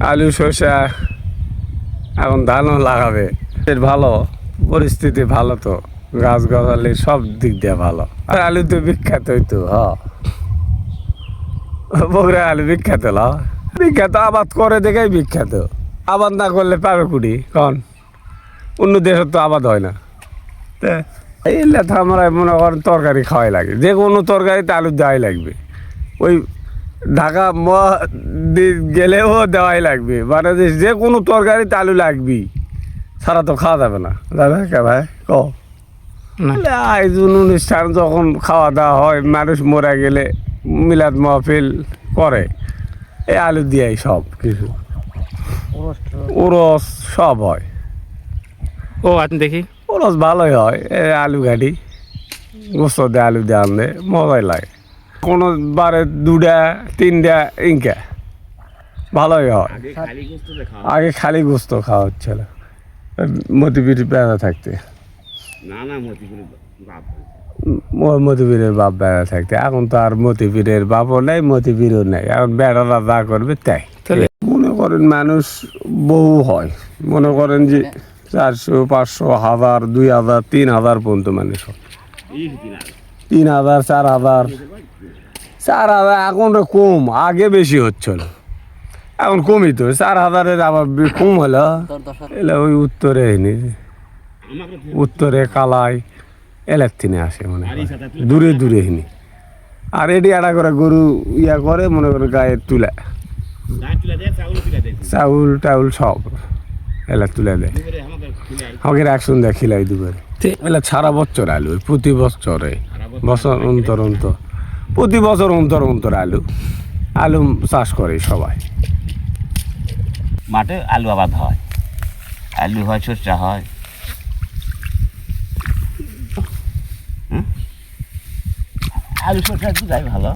আলু শসা এখন ধানও লাগাবে। এর ভালো পরিস্থিতি, ভালো তো গাছ গাছালি সব দিক দিয়ে ভালো। আর আলু তো বিখ্যাত হইতো। বগুড়া আলু বিখ্যাত বিখ্যাত, আবাদ করে দেখেই বিখ্যাত। আবাদ না করলে পাবে কুড়ি কন, অন্য দেশের তো আবাদ হয় না। এই লেথা আমরা মনে করেন তরকারি খাওয়াই লাগে, যে কোনো তরকারিতে আলু দেওয়াই লাগবে। ওই ঢাকা গেলেও দেওয়াই লাগবে, মানে যে কোনো তরকারিতে আলু লাগবেই, ছাড়া তো খাওয়া যাবে না। যাবে কে ভাই ক আয়োজন অনুষ্ঠান যখন খাওয়া দাওয়া হয়, মানুষ মরে গেলে মিলাদ মাহফিল করে, এই আলু দিয়াই সব কিছু, ওরস সব হয়। ও আপনি দেখি ওরস ভালোই হয়, এই আলু ঘাটি গোস্ত দিয়ে আলু দিয়ে আনলে মজাই লাগে। কোনো বারে দুটা তিনটা ইনকা ভালোই হয়। আগে খালি গোস্ত খাওয়া হচ্ছিল মতিপিঠ বেড়া থাকতে, মতিপীরের বাপ বেড়া থাকতে। এখন তো আর মতিপীরের বাপও নেই, মতিপীরও নেই, এখন বেড়ারা যা করবে তাই। মনে করেন মানুষ বহু হয়, মনে করেন যে 400 500 1000 2000 3000 পর্যন্ত মানুষ হয়। 3000 4000 4000 এখন কম, আগে বেশি হচ্ছিল, এখন কমই তো। 4000-এর আবার কম হলো এলে ওই উত্তরে এনে, উত্তরে কালাই এলাকতিনে আসে, মনে দূরে দূরে হিনি। আর এটি আড়া করে গরু ইয়া করে, মনে করে গায়ে তুলে চাউল টাউল সব এলা তুলে দেয়, আমাকে একসঙ্গে দেয় খিলাই দুপুরে। এলা সারা বছর আলু, প্রতি বছরে, বছর অন্তর অন্তর, প্রতি বছর অন্তর অন্তর আলু চাষ করে সবাই। মাঠে আলু আবাদ হয়, আলু হয়, সরষা হয়। আলু সরষা দুটাই ভালো,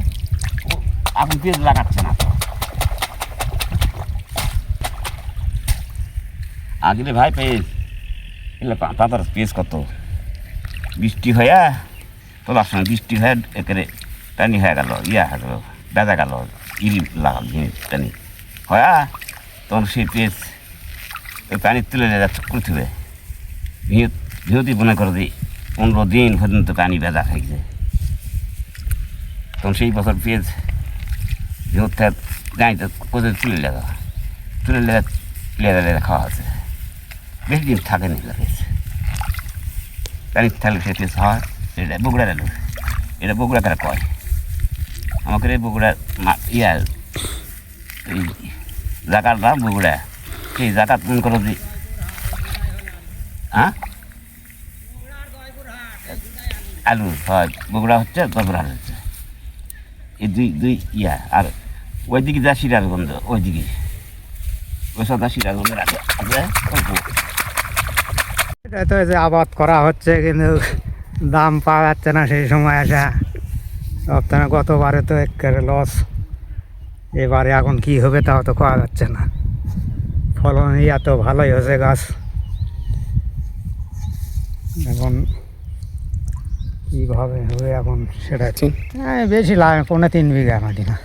এখন পেঁয়াজ লাগাচ্ছে না তো। আগলে ভাই পেঁয়াজ এলে পাতার পেঁয়াজ কত বৃষ্টি হয়ে তোলার সময় বৃষ্টি হয়ে একেবারে টানি হয়ে গেল, ইয়া হয়ে গেল, বেজা গেল, ইরি লাগাল টানি হয়া, তখন সেই পেঁয়াজ ওই পানি তুলে করে থুবে ভিহতি মনে করে দিই 15 দিন পর্যন্ত পানি বেজা খাইছে। তখন সেই বছর পেঁয়াজ ভিহতে গাঁইতে কোথায় তুলে লেগা খাওয়া আছে, বেশি দিন থাকেনি লাগেছে। পানি থাকলে সে পেঁয়াজ হয়, এটা বগুড়ার আলু, এটা বগুড়া তারা কয়। আমাকে এই বগুড়ার ইয়া এই জাকার নাম বগুড়া, সেই জাকাত মনে করো যে আলু হয়, বগুড়া হচ্ছে, জয়পুরহাট হচ্ছে, এই দুই ইয়া। আর ওইদিকে যা সিরাজগঞ্জ, ওইদিকে ওই সব সিরাজগঞ্জের আগে এটা তো যে আবাদ করা হচ্ছে, কিন্তু দাম পাওয়া যাচ্ছে না সেই সময় আসা সপ্তাহে। গতবারে তো একেবারে লস, এবারে এখন কি হবে তাও তো করা যাচ্ছে না। ফলন এত ভালোই হয়েছে গাছ, এখন কীভাবে হবে এখন সেটা বেশি লাগে, 3.5 বিঘা মাটি না।